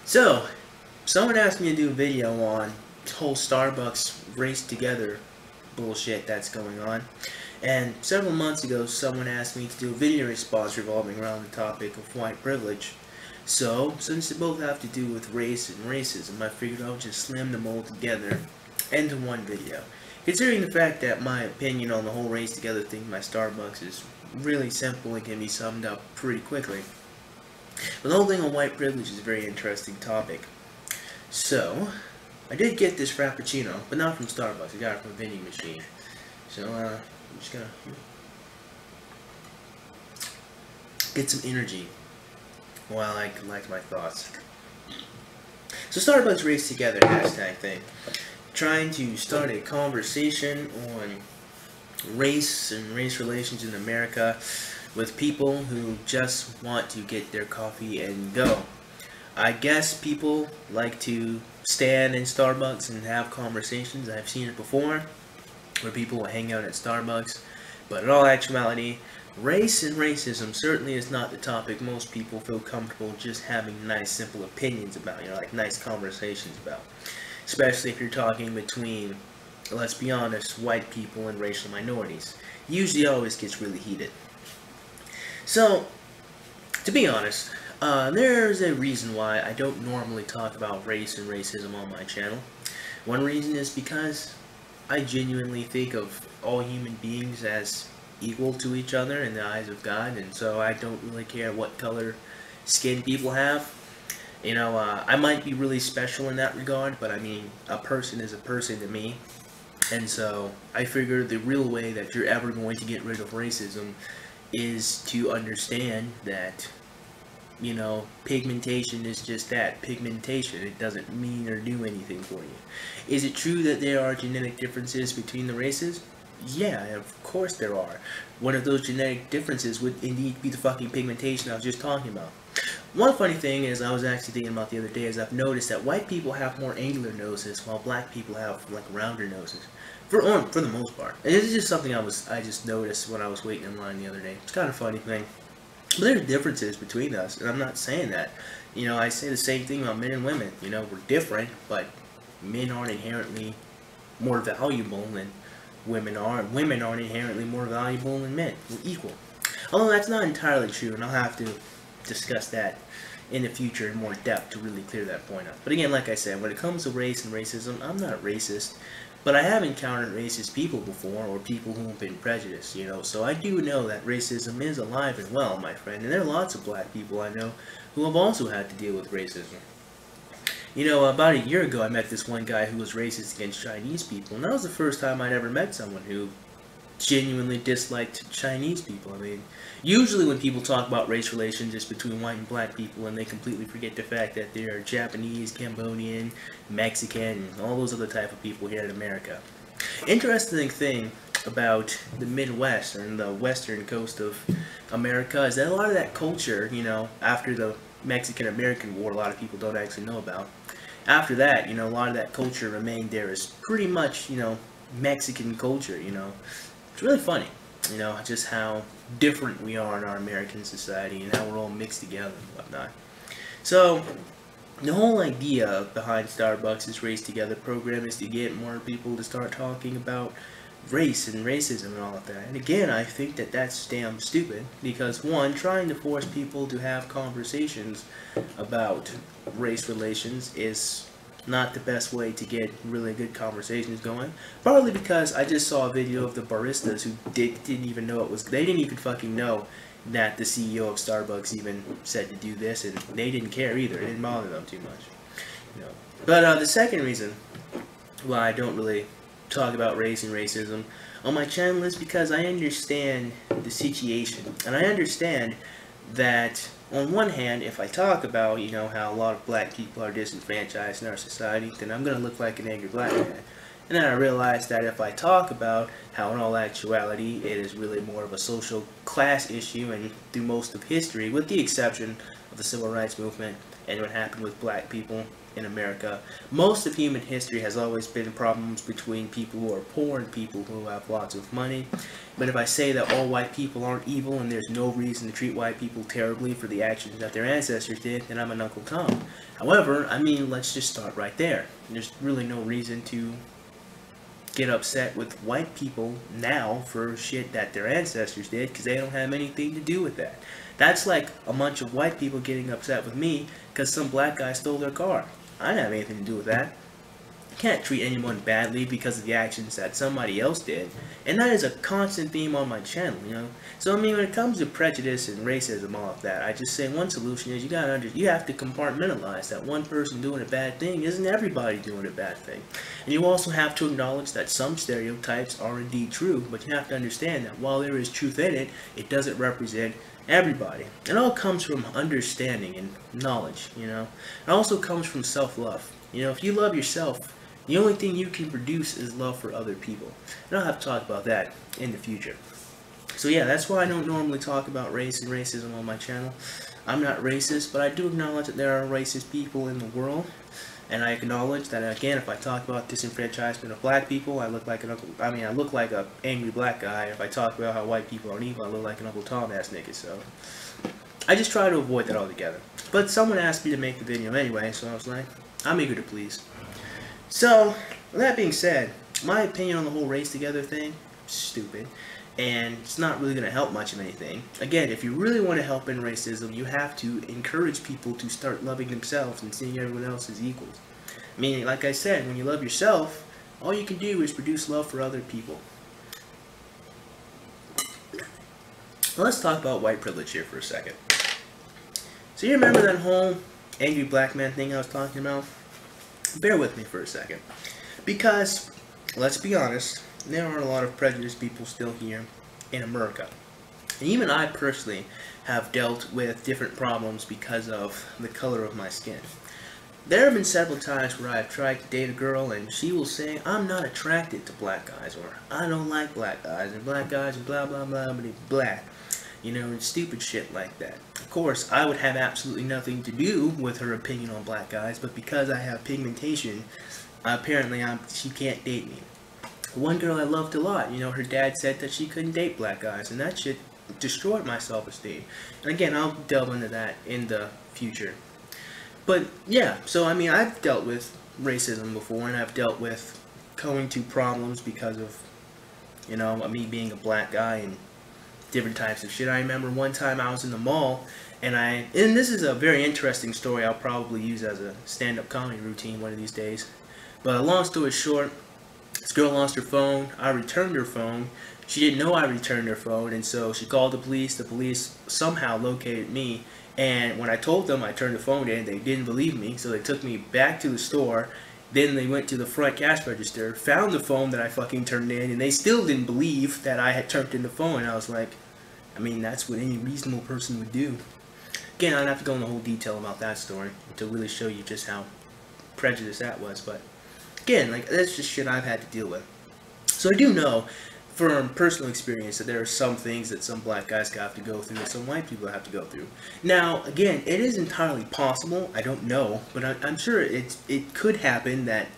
So, someone asked me to do a video on whole Starbucks race together bullshit that's going on. And several months ago, someone asked me to do a video response revolving around the topic of white privilege. So, since they both have to do with race and racism, I figured I would just slam them all together into one video. Considering the fact that my opinion on the whole race together thing by Starbucks is really simple and can be summed up pretty quickly. But the whole thing on white privilege is a very interesting topic. So, I did get this Frappuccino, but not from Starbucks. I got it from a vending machine. So, I'm just gonna get some energy while I collect my thoughts. So, Starbucks Race Together hashtag thing. Trying to start a conversation on race and race relations in America with people who just want to get their coffee and go. I guess people like to stand in Starbucks and have conversations. I've seen it before, where people will hang out at Starbucks. But in all actuality, race and racism certainly is not the topic most people feel comfortable just having nice, simple opinions about, like nice conversations about. Especially if you're talking between, let's be honest, white people and racial minorities. Usually always gets really heated. So, to be honest, there's a reason why I don't normally talk about race and racism on my channel. One reason is because I genuinely think of all human beings as equal to each other in the eyes of God, and so I don't really care what color skin people have. I might be really special in that regard, but I mean, a person is a person to me. And so, I figure the real way that you're ever going to get rid of racism is to understand that, pigmentation is just that, pigmentation. It doesn't mean or do anything for you. Is it true that there are genetic differences between the races? Yeah, of course there are. One of those genetic differences would indeed be the fucking pigmentation I was just talking about. One funny thing is, I was actually thinking about the other day, is I've noticed that white people have more angular noses, while black people have, like, rounder noses. For the most part. And this is just something I just noticed when I was waiting in line the other day. It's kind of a funny thing. But there are differences between us, and I'm not saying that. I say the same thing about men and women. We're different, but men aren't inherently more valuable than women are, and women aren't inherently more valuable than men. We're equal. Although that's not entirely true, and I'll have to discuss that in the future in more depth to really clear that point up. But again, like I said, when it comes to race and racism, I'm not racist. But I have encountered racist people before, or people who have been prejudiced, so I do know that racism is alive and well, my friend, and there are lots of black people I know who have also had to deal with racism. About a year ago, I met this one guy who was racist against Chinese people, and that was the first time I'd ever met someone who genuinely disliked Chinese people. I mean, usually when people talk about race relations, it's between white and black people, and they completely forget the fact that there are Japanese, Cambodian, Mexican, and all those other type of people here in America. Interesting thing about the Midwest, and the western coast of America, is that a lot of that culture, after the Mexican-American War, a lot of people don't actually know about. After that, a lot of that culture remained there as pretty much, Mexican culture, It's really funny, just how different we are in our American society and how we're all mixed together and whatnot. So, the whole idea behind Starbucks' Race Together program is to get more people to start talking about race and racism and all of that. And again, I think that that's damn stupid, because one, trying to force people to have conversations about race relations is not the best way to get really good conversations going. Partly because I just saw a video of the baristas who didn't even know they didn't even fucking know that the CEO of Starbucks even said to do this, and they didn't care either. It didn't bother them too much. But the second reason why I don't really talk about race and racism on my channel is because I understand the situation, and I understand that on one hand, if I talk about, how a lot of black people are disenfranchised in our society, then I'm going to look like an angry black man. And then I realized that if I talk about how in all actuality it is really more of a social class issue, and through most of history, with the exception of the civil rights movement, and what happened with black people in America. Most of human history has always been problems between people who are poor and people who have lots of money. But if I say that all white people aren't evil and there's no reason to treat white people terribly for the actions that their ancestors did, then I'm an Uncle Tom. However, I mean, let's just start right there. There's really no reason to get upset with white people now for shit that their ancestors did, because they don't have anything to do with that. That's like a bunch of white people getting upset with me because some black guy stole their car. I didn't have anything to do with that. You can't treat anyone badly because of the actions that somebody else did. And that is a constant theme on my channel, you know. So I mean, when it comes to prejudice and racism, all of that, I just say one solution is you have to compartmentalize that one person doing a bad thing isn't everybody doing a bad thing. And you also have to acknowledge that some stereotypes are indeed true, but you have to understand that while there is truth in it, it doesn't represent everybody. It all comes from understanding and knowledge, you know. It also comes from self-love. You know, if you love yourself, the only thing you can produce is love for other people. And I'll have to talk about that in the future. So yeah, that's why I don't normally talk about race and racism on my channel. I'm not racist, but I do acknowledge that there are racist people in the world. And I acknowledge that, again, if I talk about disenfranchisement of black people, I look like I look like a angry black guy. If I talk about how white people aren't evil, I look like an Uncle Tom ass nigga. So I just try to avoid that altogether. But someone asked me to make the video anyway, so I was like, I'm eager to please. So, with that being said, my opinion on the whole Race Together thing, stupid. And it's not really going to help much of anything. Again, if you really want to help in racism, you have to encourage people to start loving themselves and seeing everyone else as equals. Meaning, like I said, when you love yourself, all you can do is produce love for other people. Now, let's talk about white privilege here for a second. So you remember that whole angry black man thing I was talking about? Bear with me for a second. Because, let's be honest, there are a lot of prejudiced people still here in America. And even I personally have dealt with different problems because of the color of my skin. There have been several times where I've tried to date a girl and she will say, I'm not attracted to black guys, or I don't like black guys, and black guys and blah blah blah, but it's black. You know, and stupid shit like that. Of course, I would have absolutely nothing to do with her opinion on black guys, but because I have pigmentation, apparently she can't date me. One girl I loved a lot, you know, her dad said that she couldn't date black guys, and that shit destroyed my self-esteem. And again, I'll delve into that in the future. But yeah, so I mean, I've dealt with racism before, and I've dealt with going to problems because of, you know, me being a black guy and different types of shit. I remember one time I was in the mall, and this is a very interesting story I'll probably use as a stand-up comedy routine one of these days. But long story short, this girl lost her phone. I returned her phone. She didn't know I returned her phone, and so she called the police. The police somehow located me, and when I told them I turned the phone in, they didn't believe me, so they took me back to the store. Then they went to the front cash register, found the phone that I fucking turned in, and they still didn't believe that I had turned in the phone. And I was like, I mean, that's what any reasonable person would do. Again, I don't have to go into whole detail about that story to really show you just how prejudiced that was, but again, like, that's just shit I've had to deal with. So I do know from personal experience that there are some things that some black guys have to go through that some white people have to go through. Now, again, it is entirely possible, I don't know, but I'm sure it could happen that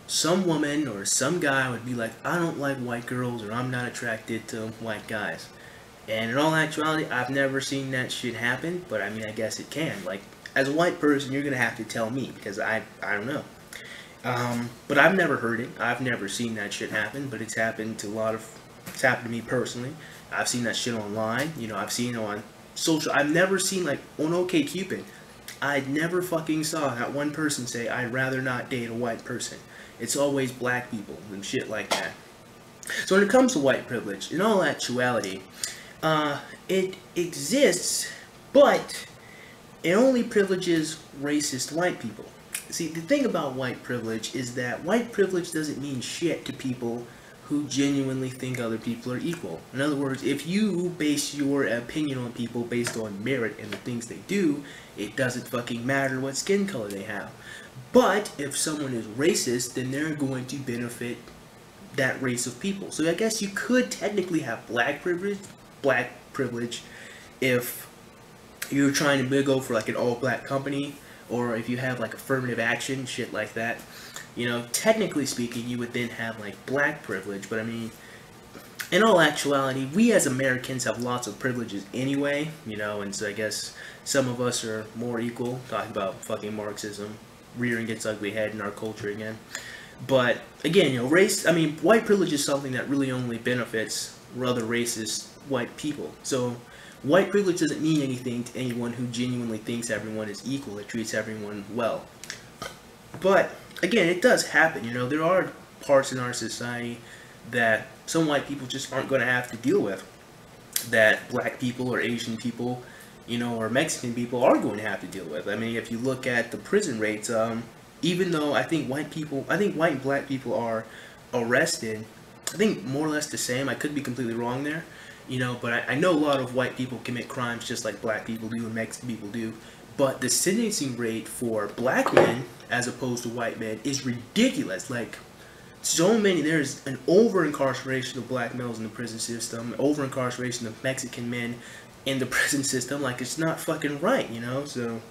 some woman or some guy would be like, I don't like white girls, or I'm not attracted to white guys. And in all actuality, I've never seen that shit happen, but I mean, I guess it can. Like, as a white person, you're going to have to tell me, because I don't know. But I've never heard it. I've never seen that shit happen, but it's happened to it's happened to me personally. I've seen that shit online. You know, I've seen it on social. I've never seen, like, on OkCupid. I never fucking saw that one person say, I'd rather not date a white person. It's always black people and shit like that. So when it comes to white privilege, in all actuality, it exists, but it only privileges racist white people. See, the thing about white privilege is that white privilege doesn't mean shit to people who genuinely think other people are equal. In other words, if you base your opinion on people based on merit and the things they do, it doesn't fucking matter what skin color they have. But if someone is racist, then they're going to benefit that race of people. So I guess you could technically have black privilege if you're trying to go for like an all-black company, or if you have like affirmative action, shit like that, you know, technically speaking, you would then have like black privilege. But I mean, in all actuality, we as Americans have lots of privileges anyway, you know, and so I guess some of us are more equal, talking about fucking Marxism rearing its ugly head in our culture again. But again, you know, race, I mean, white privilege is something that really only benefits rather racist white people. So white privilege doesn't mean anything to anyone who genuinely thinks everyone is equal, that treats everyone well. But again, it does happen, you know, there are parts in our society that some white people just aren't going to have to deal with, that black people or Asian people, you know, or Mexican people are going to have to deal with. I mean, if you look at the prison rates, even though I think white and black people are arrested, I think more or less the same. I could be completely wrong there, you know, but I know a lot of white people commit crimes just like black people do and Mexican people do. But the sentencing rate for black men as opposed to white men is ridiculous. Like, so many, there's an over-incarceration of black males in the prison system, over-incarceration of Mexican men in the prison system. Like, it's not fucking right, you know? So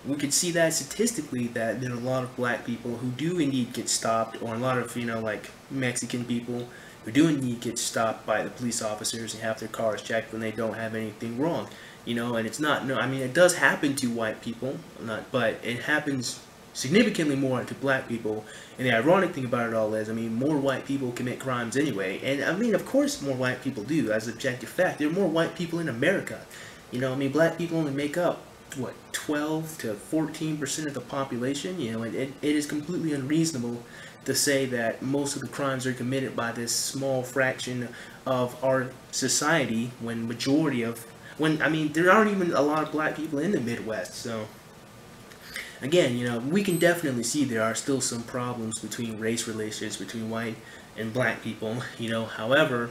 we could see that statistically, that there are a lot of black people who do indeed get stopped, or a lot of, you know, like Mexican people who do indeed get stopped by the police officers and have their cars checked when they don't have anything wrong, you know? And it's not, no, I mean, it does happen to white people, but it happens significantly more to black people. And the ironic thing about it all is, I mean, more white people commit crimes anyway. And I mean, of course more white people do, as an objective fact. There are more white people in America. You know, I mean, black people only make up, what, 12 to 14% of the population? You know, it is completely unreasonable to say that most of the crimes are committed by this small fraction of our society, when I mean, there aren't even a lot of black people in the Midwest. So again, you know, we can definitely see there are still some problems between race relations between white and black people, you know. However,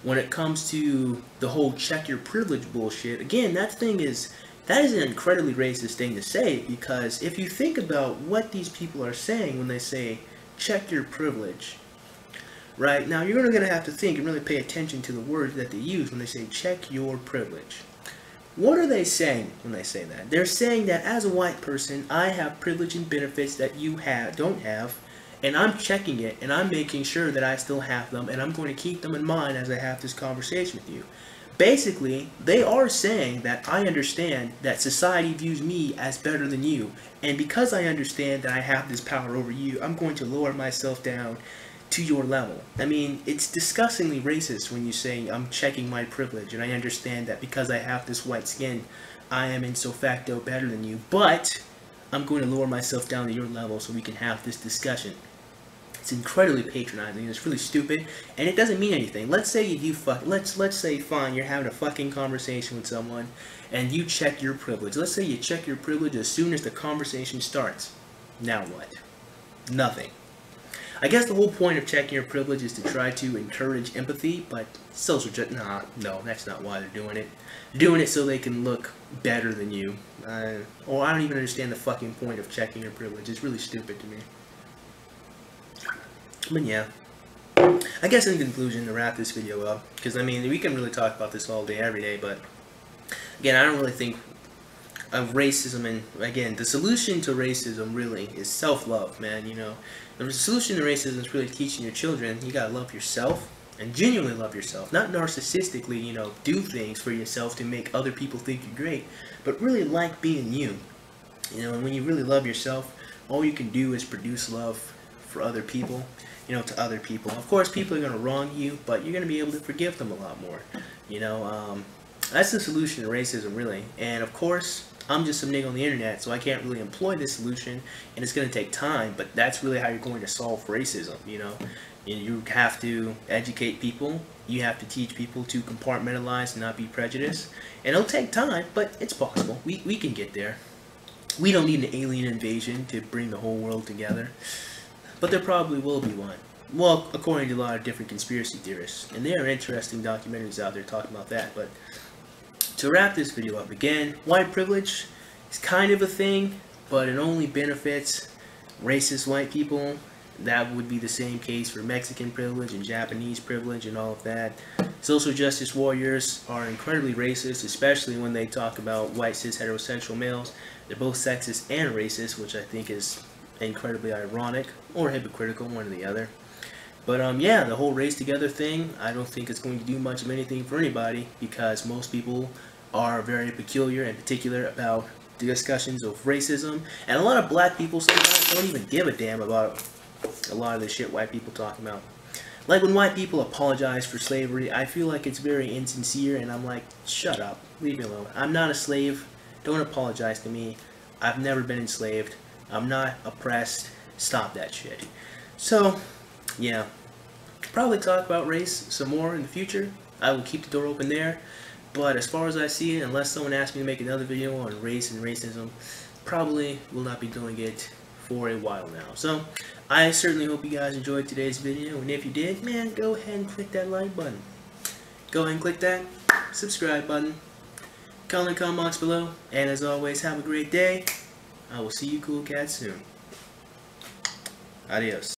when it comes to the whole check your privilege bullshit, again, that is an incredibly racist thing to say, because if you think about what these people are saying when they say check your privilege, right? Now, you're going to have to think and really pay attention to the words that they use when they say check your privilege. What are they saying when they say that? They're saying that as a white person, I have privilege and benefits that you don't have, and I'm checking it, and I'm making sure that I still have them, and I'm going to keep them in mind as I have this conversation with you. Basically, they are saying that I understand that society views me as better than you, and because I understand that I have this power over you, I'm going to lower myself down to your level. I mean, it's disgustingly racist when you say I'm checking my privilege, and I understand that because I have this white skin, I am in so facto better than you, but I'm going to lower myself down to your level so we can have this discussion. It's incredibly patronizing. It's really stupid, and it doesn't mean anything. Let's say let's say fine, you're having a fucking conversation with someone, and you check your privilege. Let's say you check your privilege as soon as the conversation starts. Now what? Nothing. I guess the whole point of checking your privilege is to try to encourage empathy, but social no, that's not why they're doing it. They're doing it so they can look better than you. Or I don't even understand the fucking point of checking your privilege. It's really stupid to me. But yeah, I guess in conclusion, to wrap this video up, because I mean, we can really talk about this all day, every day, but again, I don't really think of racism, and again, the solution to racism really is self-love, man. You know, the solution to racism is really teaching your children you gotta love yourself, and genuinely love yourself, not narcissistically, you know, do things for yourself to make other people think you're great, but really like being you. You know, and when you really love yourself, all you can do is produce love for other people, you know, to other people. Of course, people are going to wrong you, but you're going to be able to forgive them a lot more. You know, that's the solution to racism, really. And of course, I'm just some nigga on the internet, so I can't really employ this solution, and it's going to take time, but that's really how you're going to solve racism, you know. You have to educate people, you have to teach people to compartmentalize and not be prejudiced, and it'll take time, but it's possible. We can get there. We don't need an alien invasion to bring the whole world together. But there probably will be one. Well, according to a lot of different conspiracy theorists. And there are interesting documentaries out there talking about that. But to wrap this video up again, white privilege is kind of a thing, but it only benefits racist white people. That would be the same case for Mexican privilege and Japanese privilege and all of that. Social justice warriors are incredibly racist, especially when they talk about white cis heterosexual males. They're both sexist and racist, which I think is incredibly ironic or hypocritical, one or the other. But yeah, the whole race together thing, I don't think it's going to do much of anything for anybody, because most people are very peculiar and particular about the discussions of racism, and a lot of black people sometimes don't even give a damn about a lot of the shit white people talk about. Like when white people apologize for slavery, I feel like it's very insincere, and I'm like, shut up, leave me alone. I'm not a slave, don't apologize to me, I've never been enslaved, I'm not oppressed, stop that shit. So, yeah, probably talk about race some more in the future. I will keep the door open there, but as far as I see it, unless someone asks me to make another video on race and racism, probably will not be doing it for a while now. So, I certainly hope you guys enjoyed today's video, and if you did, man, go ahead and click that like button. Go ahead and click that subscribe button. Comment in the comment box below, and as always, have a great day. I will see you cool cats soon. Adios.